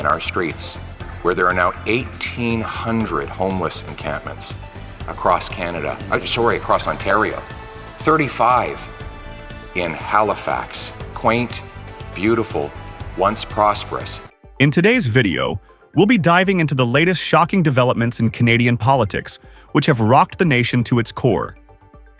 in our streets, where there are now 1,800 homeless encampments across Canada, across Ontario, 35 in Halifax, quaint, beautiful, once prosperous. In today's video, we'll be diving into the latest shocking developments in Canadian politics, which have rocked the nation to its core.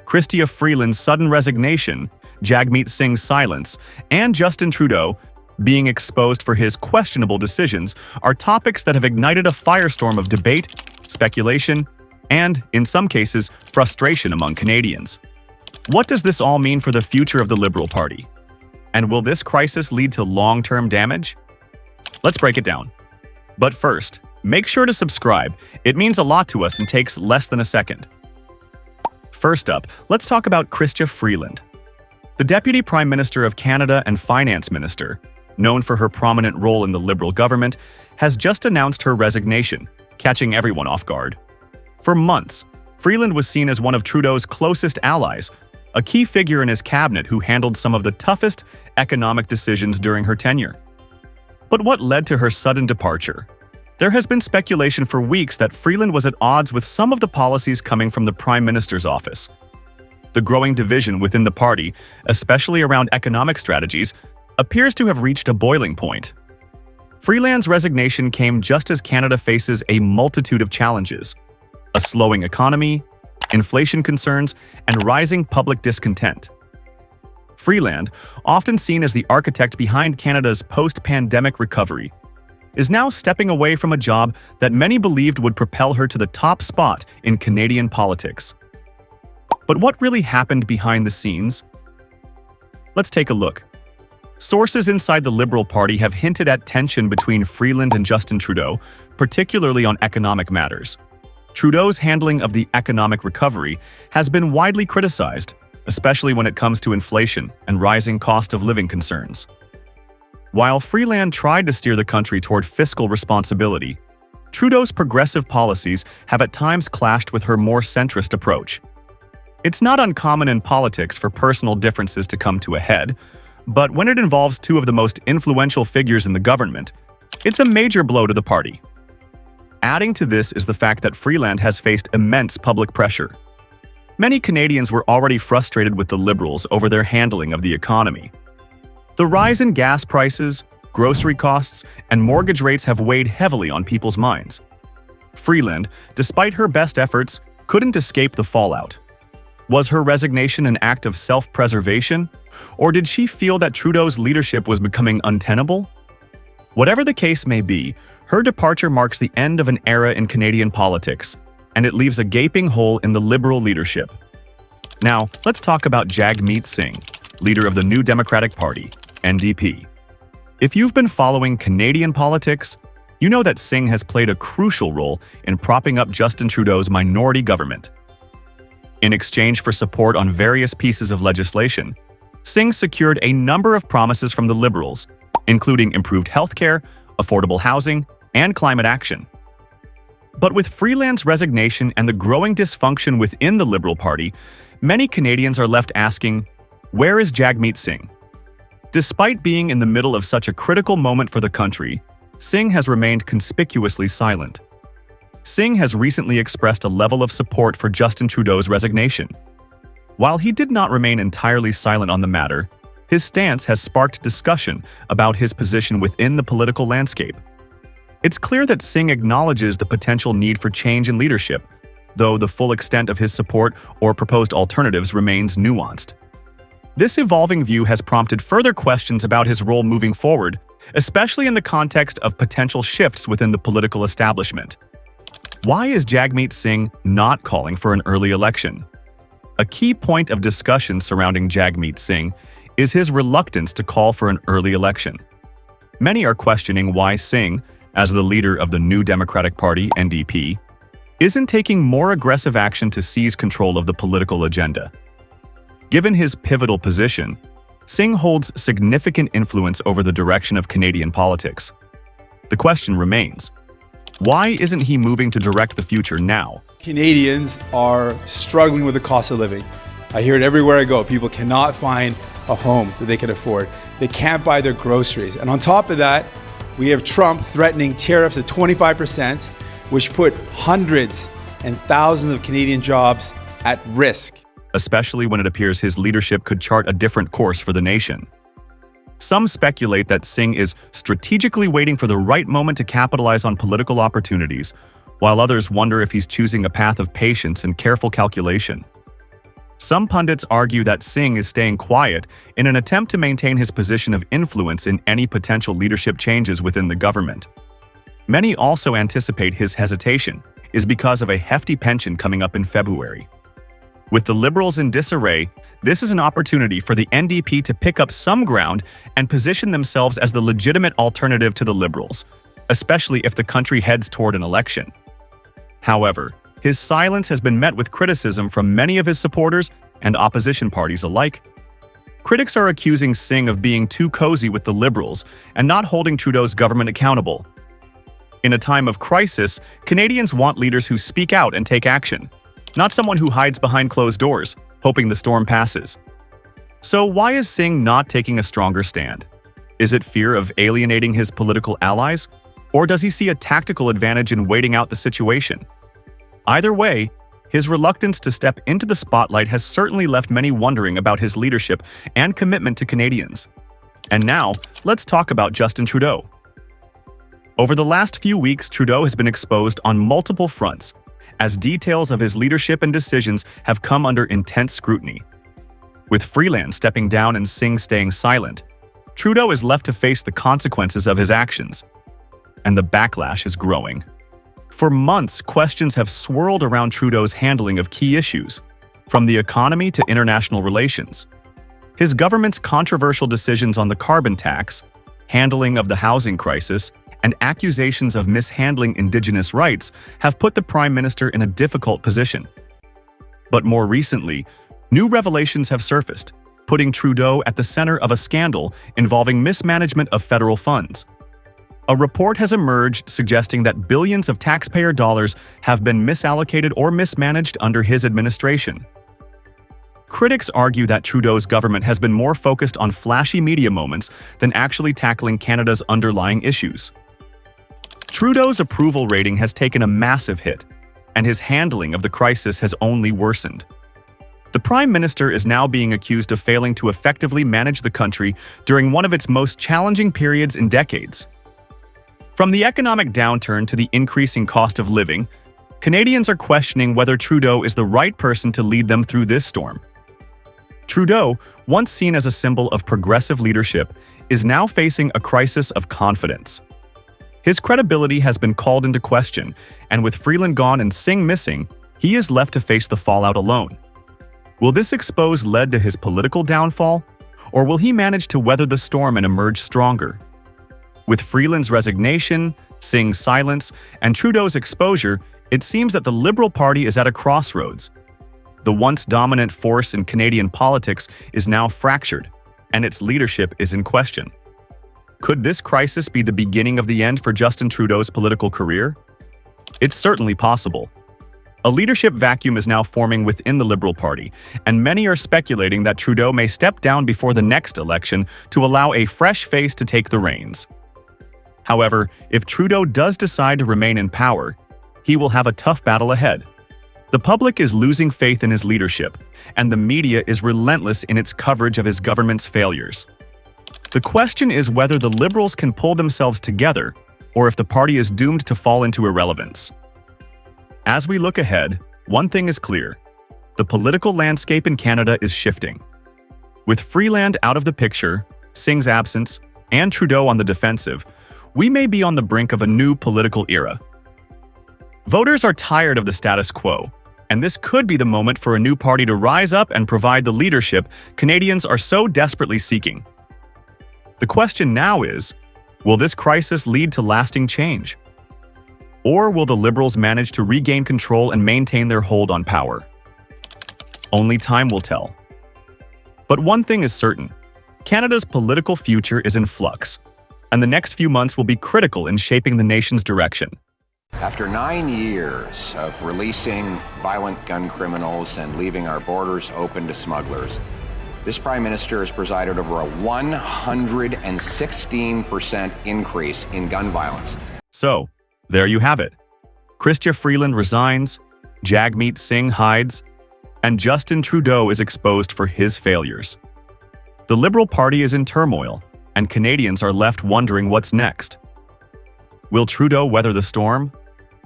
Chrystia Freeland's sudden resignation, Jagmeet Singh's silence, and Justin Trudeau being exposed for his questionable decisions are topics that have ignited a firestorm of debate, speculation, and, in some cases, frustration among Canadians. What does this all mean for the future of the Liberal Party? And will this crisis lead to long-term damage? Let's break it down. But first, make sure to subscribe. It means a lot to us and takes less than a second. First up, let's talk about Chrystia Freeland. The Deputy Prime Minister of Canada and Finance Minister, known for her prominent role in the Liberal government, has just announced her resignation, catching everyone off guard. For months, Freeland was seen as one of Trudeau's closest allies, a key figure in his cabinet who handled some of the toughest economic decisions during her tenure. But what led to her sudden departure? There has been speculation for weeks that Freeland was at odds with some of the policies coming from the Prime Minister's office. The growing division within the party, especially around economic strategies, appears to have reached a boiling point. Freeland's resignation came just as Canada faces a multitude of challenges: a slowing economy, inflation concerns, and rising public discontent. Freeland, often seen as the architect behind Canada's post-pandemic recovery, is now stepping away from a job that many believed would propel her to the top spot in Canadian politics. But what really happened behind the scenes? Let's take a look. Sources inside the Liberal Party have hinted at tension between Freeland and Justin Trudeau, particularly on economic matters. Trudeau's handling of the economic recovery has been widely criticized, especially when it comes to inflation and rising cost of living concerns. While Freeland tried to steer the country toward fiscal responsibility, Trudeau's progressive policies have at times clashed with her more centrist approach. It's not uncommon in politics for personal differences to come to a head, but when it involves two of the most influential figures in the government, it's a major blow to the party. Adding to this is the fact that Freeland has faced immense public pressure. Many Canadians were already frustrated with the Liberals over their handling of the economy. The rise in gas prices, grocery costs, and mortgage rates have weighed heavily on people's minds. Freeland, despite her best efforts, couldn't escape the fallout. Was her resignation an act of self-preservation, or did she feel that Trudeau's leadership was becoming untenable? Whatever the case may be, her departure marks the end of an era in Canadian politics, and it leaves a gaping hole in the Liberal leadership. Now, let's talk about Jagmeet Singh, leader of the New Democratic Party, NDP. If you've been following Canadian politics, you know that Singh has played a crucial role in propping up Justin Trudeau's minority government. In exchange for support on various pieces of legislation, Singh secured a number of promises from the Liberals, including improved healthcare, affordable housing, and climate action. But with Freeland's resignation and the growing dysfunction within the Liberal Party, many Canadians are left asking, where is Jagmeet Singh? Despite being in the middle of such a critical moment for the country, Singh has remained conspicuously silent. Singh has recently expressed a level of support for Justin Trudeau's resignation. While he did not remain entirely silent on the matter, his stance has sparked discussion about his position within the political landscape. It's clear that Singh acknowledges the potential need for change in leadership, though the full extent of his support or proposed alternatives remains nuanced. This evolving view has prompted further questions about his role moving forward, especially in the context of potential shifts within the political establishment. Why is Jagmeet Singh not calling for an early election? A key point of discussion surrounding Jagmeet Singh is his reluctance to call for an early election. Many are questioning why Singh, as the leader of the New Democratic Party, NDP, isn't taking more aggressive action to seize control of the political agenda. Given his pivotal position, Singh holds significant influence over the direction of Canadian politics. The question remains, why isn't he moving to direct the future now? Canadians are struggling with the cost of living. I hear it everywhere I go. People cannot find a home that they can afford. They can't buy their groceries. And on top of that, We have Trump threatening tariffs of 25%, which put hundreds and thousands of Canadian jobs at risk. Especially when it appears his leadership could chart a different course for the nation. Some speculate that Singh is strategically waiting for the right moment to capitalize on political opportunities, while others wonder if he's choosing a path of patience and careful calculation. Some pundits argue that Singh is staying quiet in an attempt to maintain his position of influence in any potential leadership changes within the government. Many also anticipate his hesitation is because of a hefty pension coming up in February. With the Liberals in disarray, this is an opportunity for the NDP to pick up some ground and position themselves as the legitimate alternative to the Liberals, especially if the country heads toward an election. However, his silence has been met with criticism from many of his supporters and opposition parties alike. Critics are accusing Singh of being too cozy with the Liberals and not holding Trudeau's government accountable. In a time of crisis, Canadians want leaders who speak out and take action, not someone who hides behind closed doors, hoping the storm passes. So why is Singh not taking a stronger stand? Is it fear of alienating his political allies? Or does he see a tactical advantage in waiting out the situation? Either way, his reluctance to step into the spotlight has certainly left many wondering about his leadership and commitment to Canadians. And now, let's talk about Justin Trudeau. Over the last few weeks, Trudeau has been exposed on multiple fronts, as details of his leadership and decisions have come under intense scrutiny. With Freeland stepping down and Singh staying silent, Trudeau is left to face the consequences of his actions. And the backlash is growing. For months, questions have swirled around Trudeau's handling of key issues, from the economy to international relations. His government's controversial decisions on the carbon tax, handling of the housing crisis, and accusations of mishandling Indigenous rights have put the Prime Minister in a difficult position. But more recently, new revelations have surfaced, putting Trudeau at the center of a scandal involving mismanagement of federal funds. A report has emerged suggesting that billions of taxpayer dollars have been misallocated or mismanaged under his administration. Critics argue that Trudeau's government has been more focused on flashy media moments than actually tackling Canada's underlying issues. Trudeau's approval rating has taken a massive hit, and his handling of the crisis has only worsened. The Prime Minister is now being accused of failing to effectively manage the country during one of its most challenging periods in decades. From the economic downturn to the increasing cost of living, Canadians are questioning whether Trudeau is the right person to lead them through this storm. Trudeau, once seen as a symbol of progressive leadership, is now facing a crisis of confidence. His credibility has been called into question, and with Freeland gone and Singh missing, he is left to face the fallout alone. Will this expose lead to his political downfall, or will he manage to weather the storm and emerge stronger? With Freeland's resignation, Singh's silence, and Trudeau's exposure, it seems that the Liberal Party is at a crossroads. The once dominant force in Canadian politics is now fractured, and its leadership is in question. Could this crisis be the beginning of the end for Justin Trudeau's political career? It's certainly possible. A leadership vacuum is now forming within the Liberal Party, and many are speculating that Trudeau may step down before the next election to allow a fresh face to take the reins. However, if Trudeau does decide to remain in power, he will have a tough battle ahead. The public is losing faith in his leadership, and the media is relentless in its coverage of his government's failures. The question is whether the Liberals can pull themselves together, or if the party is doomed to fall into irrelevance. As we look ahead, one thing is clear: the political landscape in Canada is shifting. With Freeland out of the picture, Singh's absence, and Trudeau on the defensive, we may be on the brink of a new political era. Voters are tired of the status quo, and this could be the moment for a new party to rise up and provide the leadership Canadians are so desperately seeking. The question now is, will this crisis lead to lasting change? Or will the Liberals manage to regain control and maintain their hold on power? Only time will tell. But one thing is certain: Canada's political future is in flux, and the next few months will be critical in shaping the nation's direction. After 9 years of releasing violent gun criminals and leaving our borders open to smugglers, this prime minister has presided over a 116% increase in gun violence. So, there you have it. Freeland resigns, Jagmeet Singh hides, and Justin Trudeau is exposed for his failures. The Liberal Party is in turmoil, and Canadians are left wondering what's next. Will Trudeau weather the storm?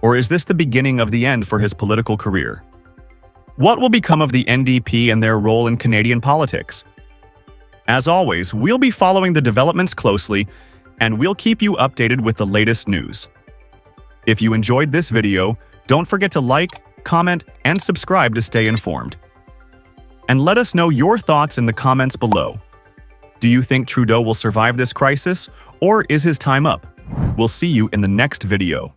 Or is this the beginning of the end for his political career? What will become of the NDP and their role in Canadian politics? As always, we'll be following the developments closely, and we'll keep you updated with the latest news. If you enjoyed this video, don't forget to like, comment, and subscribe to stay informed. And let us know your thoughts in the comments below. Do you think Trudeau will survive this crisis, or is his time up? We'll see you in the next video.